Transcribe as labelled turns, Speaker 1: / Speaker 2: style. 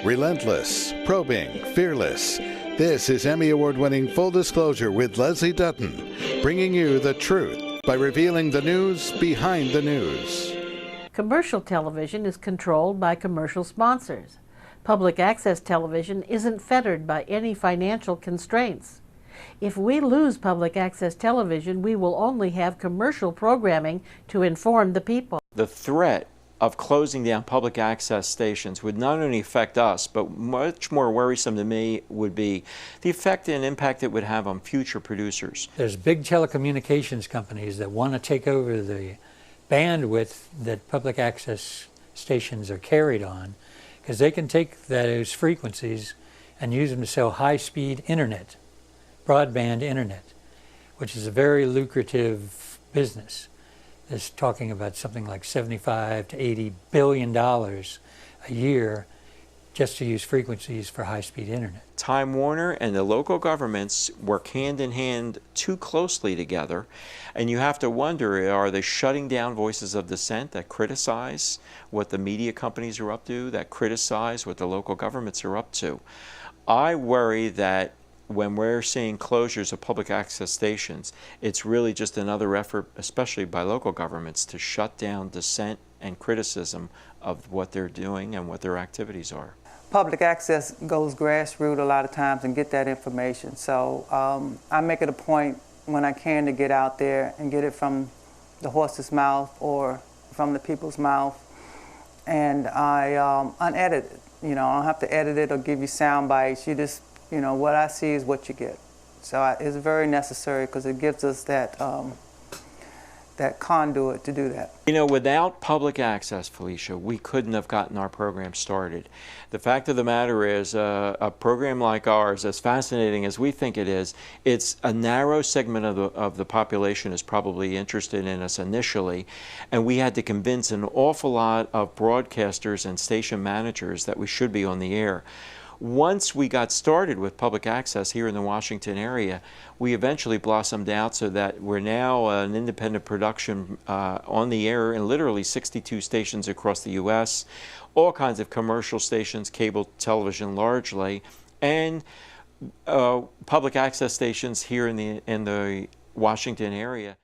Speaker 1: Relentless, probing, fearless. This is Emmy Award-winning Full Disclosure with Leslie Dutton, bringing you the truth by revealing the news behind the news.
Speaker 2: Commercial television is controlled by commercial sponsors. Public access television isn't fettered by any financial constraints. If we lose public access television, we will only have commercial programming to inform the people.
Speaker 3: The threat of closing down public access stations would not only affect us, but much more worrisome to me would be the effect and impact it would have on future producers.
Speaker 4: There's big telecommunications companies that want to take over the bandwidth that public access stations are carried on, because they can take those frequencies and use them to sell high-speed internet, broadband internet, which is a very lucrative business. It's talking about something like $75 to $80 billion a year just to use frequencies for high-speed internet.
Speaker 3: Time Warner and the local governments work hand in hand too closely together, and you have to wonder, are they shutting down voices of dissent that criticize what the media companies are up to, that criticize what the local governments are up to? I worry that when we're seeing closures of public access stations, it's really just another effort, especially by local governments, to shut down dissent and criticism of what they're doing and what their activities are.
Speaker 5: Public access goes grassroots a lot of times and get that information. So I make it a point when I can to get out there and get it from the horse's mouth or from the people's mouth. And I unedit it. You know, I don't have to edit it or give you sound bites. You just, you know, what I see is what you get. So it's very necessary because it gives us that that conduit to do that.
Speaker 3: You know, without public access, Felicia, we couldn't have gotten our program started. The fact of the matter is, a program like ours, as fascinating as we think it is, it's a narrow segment of the population is probably interested in us initially, and we had to convince an awful lot of broadcasters and station managers that we should be on the air. Once we got started with public access here in the Washington area, we eventually blossomed out so that we're now an independent production on the air in literally 62 stations across the U.S., all kinds of commercial stations, cable television largely, and public access stations here in the Washington area.